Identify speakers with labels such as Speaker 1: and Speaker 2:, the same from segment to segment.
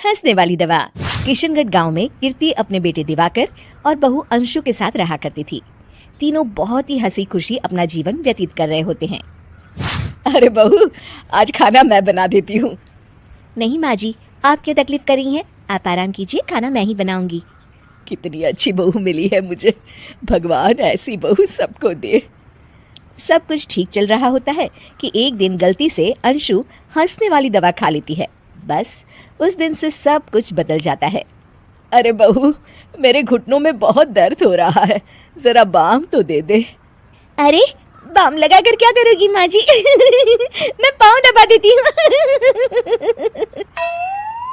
Speaker 1: हंसने वाली दवा। किशनगढ़ गांव में कीर्ति अपने बेटे दिवाकर और बहू अंशु के साथ रहा करती थी। तीनों बहुत ही हंसी खुशी अपना जीवन व्यतीत कर रहे होते हैं।
Speaker 2: अरे बहू, आज खाना मैं बना देती हूँ।
Speaker 1: नहीं माँ जी, आप क्यों तकलीफ कर रही हैं? आप आराम कीजिए, खाना मैं ही बनाऊंगी।
Speaker 2: कितनी अच्छी बहू मिली है मुझे, भगवान ऐसी बहू सबको दे।
Speaker 1: सब कुछ ठीक चल रहा होता है कि एक दिन गलती से अंशु हंसने वाली दवा खा लेती है। बस उस दिन से सब कुछ बदल जाता है।
Speaker 2: अरे बहू, मेरे घुटनों में बहुत दर्द हो रहा है, जरा बाम तो दे दे।
Speaker 1: अरे बाम लगा कर क्या करोगी माँ जी? मैं पाँव दबा देती हूँ।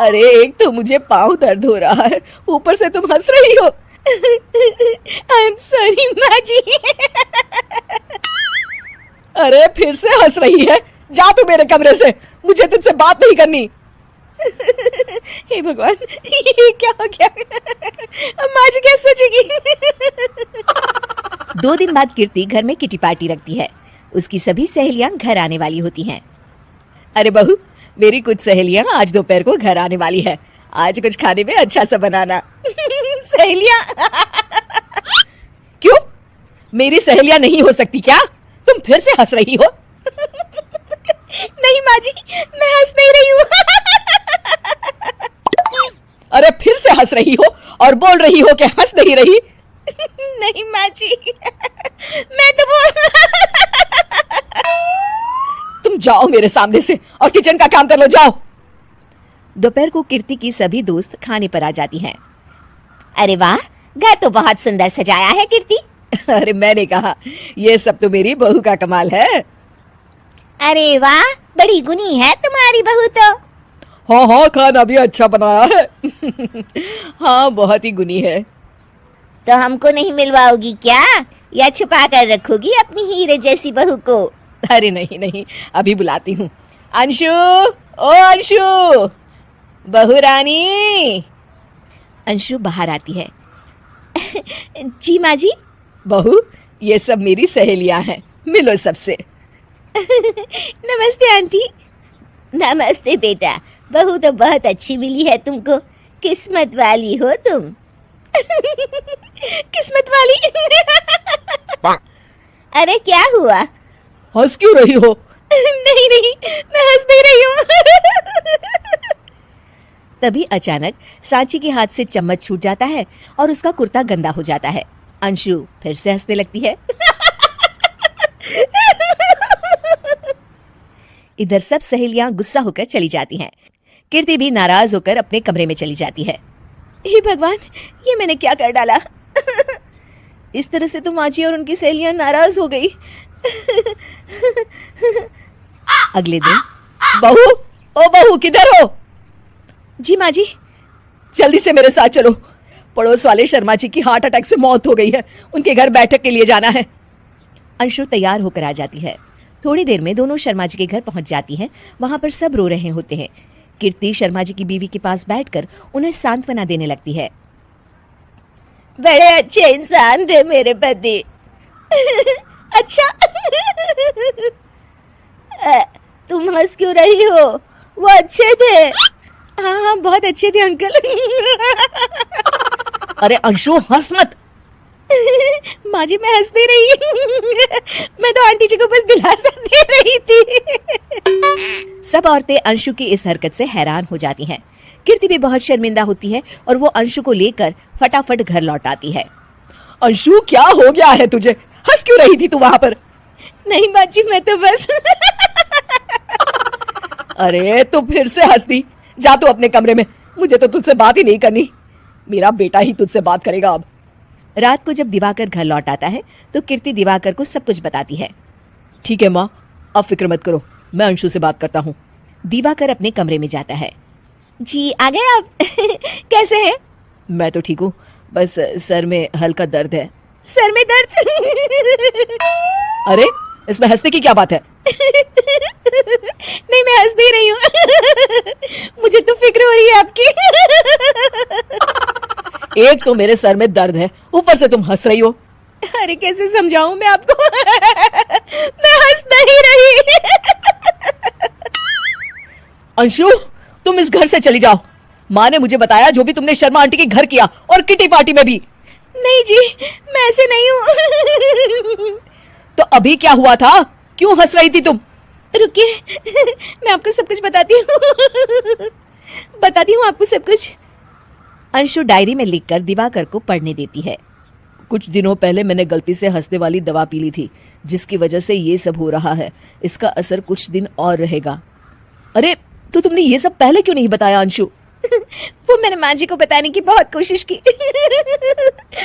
Speaker 2: अरे एक तो मुझे पाँव दर्द हो रहा है, ऊपर से तुम हंस रही हो।
Speaker 1: आई एम सॉरी माँ जी।
Speaker 2: अरे फिर से हंस रही है, जा तू मेरे कमरे से, मुझे तुझसे बात नहीं करनी।
Speaker 1: हे भगवान, ये क्या हो गया? माँ जी क्या सोचेगी? 2 दिन बाद कीर्ति घर में किटी पार्टी रखती है। उसकी सभी सहेलियां घर आने वाली होती हैं।
Speaker 2: अरे बहू, मेरी कुछ सहेलियां आज दोपहर को घर आने वाली है, आज कुछ खाने में अच्छा सा बनाना।
Speaker 1: सहेलियां?
Speaker 2: क्यों, मेरी सहेलियां नहीं हो सकती क्या? तुम फिर से हंस रही हो।
Speaker 1: नहीं माँ जी, मैं हंस नहीं रही हूँ।
Speaker 2: अरे फिर से हंस रही हो और बोल रही हो कि हंस नहीं रही।
Speaker 1: नहीं माँ जी, मैं तो वो।
Speaker 2: तुम जाओ मेरे सामने से और किचन का काम कर लो, जाओ।
Speaker 1: दोपहर को कीर्ति की सभी दोस्त खाने पर आ जाती हैं। अरे वाह, घर तो बहुत सुंदर सजाया है कीर्ति।
Speaker 2: अरे मैंने कहा, ये सब तो मेरी बहू का कमाल है।
Speaker 1: अरे वाह, बड़ी गुनी है तुम्हारी बहू तो।
Speaker 2: हाँ हाँ, खाना भी अच्छा बनाया है। हाँ, बहुत ही गुनी है।
Speaker 1: तो हमको नहीं मिलवाओगी क्या, या छुपा कर रखोगी अपनी हीरे जैसी बहू को?
Speaker 2: अरे नहीं नहीं, अभी बुलाती हूँ। अंशु, ओ अंशु, बहू रानी।
Speaker 1: अंशु बाहर आती है। जी माँ जी।
Speaker 2: बहू, ये सब मेरी सहेलियां हैं, मिलो सबसे।
Speaker 1: नमस्ते आंटी। नमस्ते बेटा, बहू तो बहुत अच्छी मिली है तुमको, किस्मत वाली हो तुम। किस्मत वाली? अरे क्या हुआ,
Speaker 2: हंस क्यों रही हो?
Speaker 1: नहीं नहीं, मैं हंस नहीं रही हूँ। तभी अचानक सांची के हाथ से चम्मच छूट जाता है और उसका कुर्ता गंदा हो जाता है। अंशु फिर से हंसने लगती है। इधर सब सहेलियां गुस्सा होकर चली जाती हैं। कीर्ति भी नाराज होकर अपने कमरे में चली जाती है। हे भगवान, ये मैंने क्या कर डाला? इस तरह से तो माँ जी और उनकी सहेलियां नाराज हो गई। अगले दिन,
Speaker 2: बहू, ओ बहू, किधर हो?
Speaker 1: जी माँ जी।
Speaker 2: जल्दी से मेरे साथ चलो, पड़ोस वाले शर्मा जी की हार्ट अटैक से मौत हो गई है, उनके घर बैठक के लिए जाना है।
Speaker 1: अंशु तैयार होकर आ जाती है। थोड़ी देर में दोनों शर्मा जी के घर पहुंच जाती हैं। वहां पर सब रो रहे होते हैं। कीर्ति शर्मा जी की बीवी के पास बैठकर उन्हें सांत्वना देने लगती है। बड़े अच्छे इंसान थे मेरे पति। अच्छा। तुम हंस क्यों रही हो? वो अच्छे थे। हाँ हाँ, बहुत अच्छे थे अंकल।
Speaker 2: अरे अंशु, हंस मत।
Speaker 1: माँ जी, मैं हंस नहीं रही। मैं तो आंटी जी को बस दिलासा दे रही थी। सब औरतें अंशु की इस हरकत से हैरान हो जाती हैं। कीर्ति भी बहुत शर्मिंदा होती है और वो अंशु को लेकर फटाफट घर लौट आती है।
Speaker 2: अंशु, क्या हो गया है तुझे? हंस क्यों रही थी तू वहां पर?
Speaker 1: नहीं माँ जी, मैं तो बस।
Speaker 2: अरे तू फिर से हंस दी, जा तू अपने कमरे में, मुझे तो तुझसे बात ही नहीं करनी। मेरा बेटा ही तुझसे बात करेगा अब।
Speaker 1: रात को जब दिवाकर घर लौट आता है तो कीर्ति दिवाकर को सब कुछ बताती है।
Speaker 2: ठीक है माँ, अब फिक्र मत करो, मैं अंशु से बात करता हूँ।
Speaker 1: दिवाकर अपने कमरे में जाता है। जी आ गए आप? कैसे हैं?
Speaker 2: मैं तो ठीक हूँ, बस सर में हल्का दर्द है।
Speaker 1: सर में दर्द?
Speaker 2: अरे इसमें हंसने की क्या बात है?
Speaker 1: नहीं, मैं हंस नहीं रही हूँ। मुझे तो फिक्र हो रही है आपकी।
Speaker 2: एक तो मेरे सर में दर्द है, ऊपर से तुम हंस रही हो।
Speaker 1: अरे कैसे समझाऊं मैं आपको? मैं हंस नहीं रही।
Speaker 2: अंशु, तुम इस घर से चली जाओ, माँ ने मुझे बताया जो भी तुमने शर्मा आंटी के घर किया और किटी पार्टी में भी।
Speaker 1: नहीं जी, मैं ऐसे नहीं हूँ।
Speaker 2: तो अभी क्या हुआ था, क्यों हंस रही थी तुम?
Speaker 1: रुकिए, मैं आपको सब कुछ बताती हूँ आपको सब कुछ। अंशु डायरी में लिखकर दिवाकर को पढ़ने देती है।
Speaker 2: कुछ दिनों पहले मैंने गलती से हंसने वाली दवा पी ली थी, जिसकी वजह से ये सब हो रहा है। इसका असर कुछ दिन और रहेगा। अरे तो तुमने ये सब पहले क्यों नहीं बताया अंशु?
Speaker 1: वो मैंने माँ जी को बताने की बहुत कोशिश की,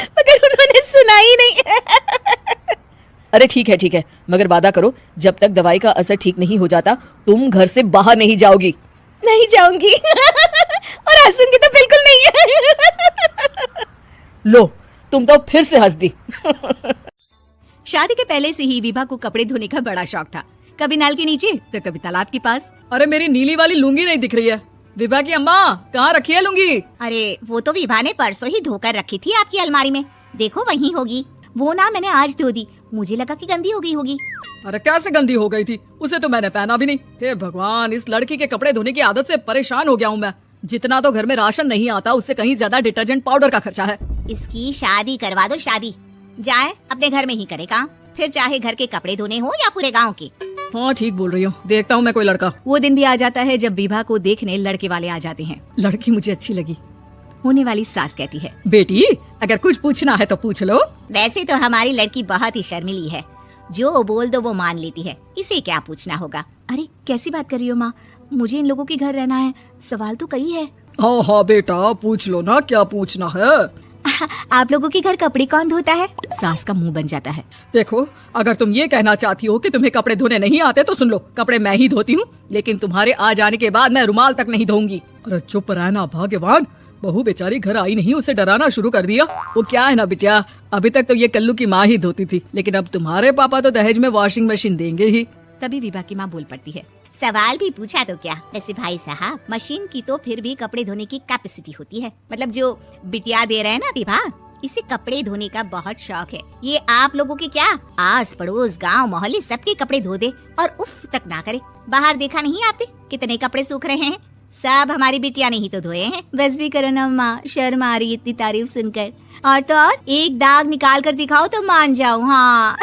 Speaker 1: मगर उन्होंने सुना ही नहीं।
Speaker 2: अरे ठीक है, मगर वादा करो जब तक दवाई का असर ठीक नहीं हो जाता तुम घर से बाहर नहीं जाओगी।
Speaker 1: नहीं जाऊंगी। और हंसूंगी तो बिल्कुल नहीं।
Speaker 2: लो, तुम तो फिर से हंस दी।
Speaker 3: शादी के पहले से ही विभा को कपड़े धोने का बड़ा शौक था। कभी नल के नीचे तो कभी तालाब के पास।
Speaker 4: अरे मेरी नीली वाली लुंगी नहीं दिख रही है। विभा की अम्मा, कहाँ रखी है लुंगी?
Speaker 3: अरे वो तो विभा ने परसों ही धोकर रखी थी आपकी अलमारी में, देखो वहीं होगी। वो ना मैंने आज धो दी, मुझे लगा कि गंदी हो गई होगी।
Speaker 4: अरे कैसे गंदी हो गई थी, उसे तो मैंने पहना भी नहीं। हे भगवान, इस लड़की के कपड़े धोने की आदत से परेशान हो गया हूँ मैं। जितना तो घर में राशन नहीं आता उससे कहीं ज्यादा डिटर्जेंट पाउडर का खर्चा है।
Speaker 3: इसकी शादी करवा दो, शादी जाए अपने घर में ही करे काम, फिर चाहे घर के कपड़े धोने हो या पूरे गांव के।
Speaker 4: हाँ ठीक बोल रही हूँ, देखता हूँ मैं कोई लड़का।
Speaker 3: वो दिन भी आ जाता है जब विभा को देखने लड़के वाले आ जाते हैं।
Speaker 4: लड़की मुझे अच्छी लगी।
Speaker 3: होने वाली सास कहती है,
Speaker 4: बेटी अगर कुछ पूछना है तो पूछ लो।
Speaker 3: वैसे तो हमारी लड़की बहुत ही शर्मीली है, जो बोल दो वो मान लेती है, इसे क्या पूछना होगा। अरे कैसी बात कर रही हो माँ, मुझे इन लोगों के घर रहना है, सवाल तो कई है।
Speaker 4: हाँ बेटा पूछ लो ना, क्या पूछना है।
Speaker 3: आप लोगों के घर कपड़े कौन धोता है? सास का मुंह बन जाता है।
Speaker 4: देखो अगर तुम ये कहना चाहती हो कि तुम्हें कपड़े धोने नहीं आते तो सुन लो, कपड़े मैं ही धोती हूँ, लेकिन तुम्हारे आ जाने के बाद मैं रुमाल तक नहीं धोऊंगी। अरे चुप रहना भगवान, बहू बेचारी घर आई नहीं, उसे डराना शुरू कर दिया। वो क्या है ना बिटिया, अभी तक तो ये कल्लू की माँ ही धोती थी, लेकिन अब तुम्हारे पापा तो दहेज में वॉशिंग मशीन देंगे ही।
Speaker 3: तभी विभा की माँ बोल पड़ती है, सवाल भी पूछा तो क्या। वैसे भाई साहब, मशीन की तो फिर भी कपड़े धोने की कैपेसिटी होती है, मतलब जो बिटिया दे रहे हैं ना विभा, इसे कपड़े धोने का बहुत शौक है। ये आप लोगों के क्या, आस पड़ोस गांव मोहल्ले सबके कपड़े धो दे और उफ तक ना करे। बाहर देखा नहीं आपने कितने कपड़े सूख रहे हैं, सब हमारी बिटिया ने ही तो धोए हैं। बस भी करो ना माँ, शर्म आ रही इतनी तारीफ सुनकर। और तो और एक दाग निकाल कर दिखाओ तो मान जाऊँ। हाँ।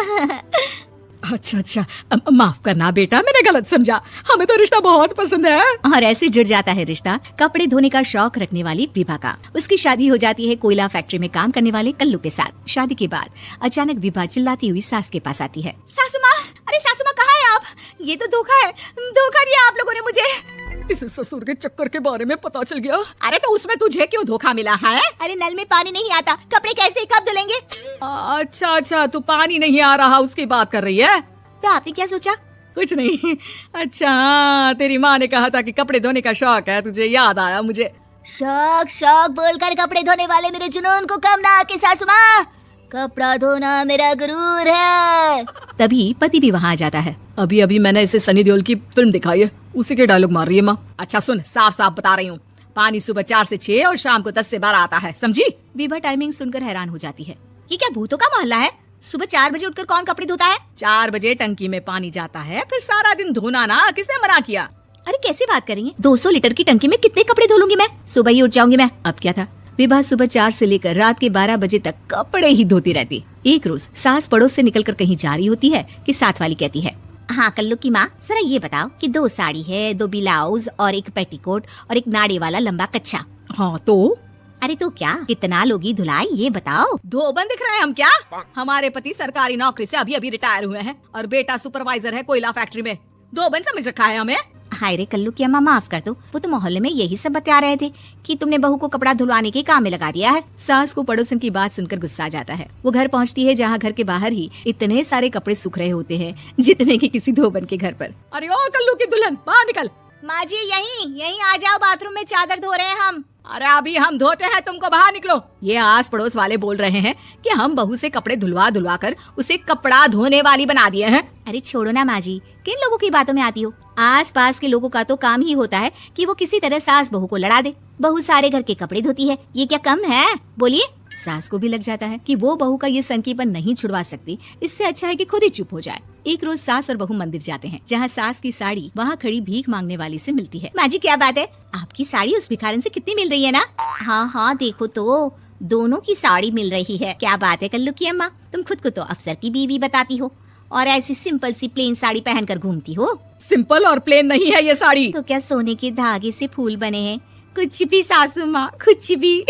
Speaker 4: अच्छा, माफ करना बेटा, मैंने गलत समझा, हमें तो रिश्ता बहुत पसंद है।
Speaker 3: और ऐसे जुड़ जाता है रिश्ता कपड़े धोने का शौक रखने वाली विभा का। उसकी शादी हो जाती है कोयला फैक्ट्री में काम करने वाले कल्लू के साथ। शादी के बाद अचानक विभा चिल्लाती हुई सास के पास आती है, सासू माँ, अरे सासू माँ कहाँ है आप? ये तो धोखा है, धोखा दिया आप लोगों ने मुझे।
Speaker 4: इस ससुर के चक्कर के बारे में पता चल गया।
Speaker 3: अरे तो उसमें तुझे क्यों धोखा मिला है? अरे नल में पानी नहीं आता, कपड़े कैसे कब धुलेंगे?
Speaker 4: अच्छा, तू पानी नहीं आ रहा उसकी बात कर रही है?
Speaker 3: तो आपने क्या सोचा?
Speaker 4: कुछ नहीं। अच्छा तेरी माँ ने कहा था कि कपड़े धोने का शौक है तुझे, याद आया मुझे।
Speaker 3: शौक बोलकर कपड़े धोने वाले मेरे जुनून को कम ना आके सासू माँ, कपड़ा धोना मेरा गुरूर है। तभी पति भी वहाँ आ जाता है।
Speaker 4: अभी मैंने इसे सनी देओल की फिल्म दिखाई है, उसी के डायलॉग मार रही है माँ।
Speaker 3: अच्छा सुन, साफ साफ बता रही हूँ, पानी सुबह 4 से 6 और शाम को 10 से 12 आता है, समझी? विभा टाइमिंग सुनकर हैरान हो जाती है, ये क्या भूतों का मोहल्ला है? सुबह 4 बजे उठकर कौन कपड़े धोता है? 4 बजे टंकी में पानी जाता है, फिर सारा दिन धोना ना, किसने मना किया? अरे कैसी बात कर रही है, 200 लीटर की टंकी में कितने कपड़े धो लूंगी मैं, सुबह ही उठ जाऊंगी मैं। अब क्या था, विभा सुबह 4 से लेकर रात के 12 बजे तक कपड़े ही धोती रहती। एक रोज सास पड़ोस से निकलकर कहीं जा रही होती है कि साथ वाली कहती है, हाँ कल्लू की माँ, जरा ये बताओ कि 2 साड़ी है, 2 ब्लाउज और एक पेटीकोट और एक नाड़े वाला लंबा कच्छा।
Speaker 4: हाँ तो?
Speaker 3: अरे तो क्या, कितना लोगी धुलाई, ये बताओ। धोबन दिख रहे हैं हम क्या? हमारे पति सरकारी नौकरी से अभी रिटायर हुए हैं और बेटा सुपरवाइजर है कोयला फैक्ट्री में। धोबन समझ रखा है हमें। हाय रे कल्लू की अम्मा, माफ कर दो, वो तो मोहल्ले में यही सब बता रहे थे कि तुमने बहू को कपड़ा धुलवाने के काम में लगा दिया है। सास को पड़ोसन की बात सुनकर गुस्सा आ जाता है। वो घर पहुंचती है जहाँ घर के बाहर ही इतने सारे कपड़े सूख रहे होते हैं जितने की किसी धोबन के घर पर।
Speaker 4: अरे ओ कल्लू की दुल्हन, बाहर निकल।
Speaker 3: माँ जी यहीं आ जाओ, बाथरूम में चादर धो रहे हैं हम।
Speaker 4: अरे अभी हम धोते हैं, तुमको बाहर निकलो। ये आस पड़ोस वाले बोल रहे हैं कि हम बहू से कपड़े धुलवा कर उसे कपड़ा धोने वाली बना दिए हैं।
Speaker 3: अरे छोड़ो ना माँ जी, किन लोगों की बातों में आती हो? आस पास के लोगों का तो काम ही होता है कि वो किसी तरह सास बहू को लड़ा दे। बहू सारे घर के कपड़े धोती है, ये क्या कम है? बोलिए, सास को भी लग जाता है कि वो बहू का ये संकीपन नहीं छुड़वा सकती, इससे अच्छा है कि खुद ही चुप हो जाए। एक रोज सास और बहू मंदिर जाते हैं, जहाँ सास की साड़ी वहाँ खड़ी भीख मांगने वाली से मिलती है। माँ जी क्या बात है, आपकी साड़ी उस भिखारन से कितनी मिल रही है ना? हाँ हाँ देखो तो दोनों की साड़ी मिल रही है। क्या बात है कल्लू की अम्मा, तुम खुद को तो अफसर की बीवी बताती हो और ऐसी सिंपल सी प्लेन साड़ी पहनकर घूमती हो।
Speaker 4: सिंपल और प्लेन नहीं है ये साड़ी।
Speaker 3: तो क्या सोने के धागे से फूल बने हैं? कुछ भी सासू माँ, कुछ भी।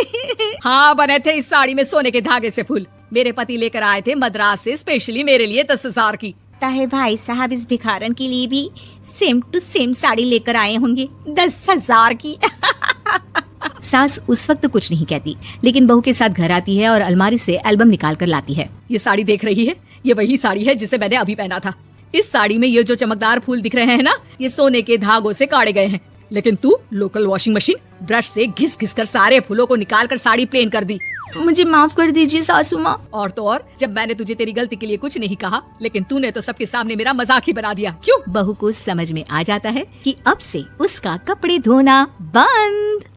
Speaker 4: हाँ बने थे इस साड़ी में सोने के धागे से फूल। मेरे पति लेकर आए थे मद्रास से स्पेशली मेरे लिए 10,000 की।
Speaker 3: ताहे भाई साहब इस भिखारन के लिए भी सेम टू सेम साड़ी लेकर आए होंगे 10,000 की। सास उस वक्त कुछ नहीं कहती, लेकिन बहू के साथ घर आती है और अलमारी से एल्बम निकाल कर लाती है।
Speaker 4: ये साड़ी देख रही है, ये वही साड़ी है जिसे मैंने अभी पहना था। इस साड़ी में ये जो चमकदार फूल दिख रहे हैं ना, ये सोने के धागों से काटे गए हैं। लेकिन तू लोकल वॉशिंग मशीन ब्रश से घिस घिस कर सारे फूलों को निकाल कर साड़ी प्लेन कर दी।
Speaker 3: मुझे माफ कर दीजिए सासू माँ।
Speaker 4: और तो और, जब मैंने तुझे तेरी गलती के लिए कुछ नहीं कहा, लेकिन तूने तो सबके सामने मेरा मजाक ही बना दिया। क्यों?
Speaker 3: बहू को समझ में आ जाता है कि अब से उसका कपड़े धोना बंद।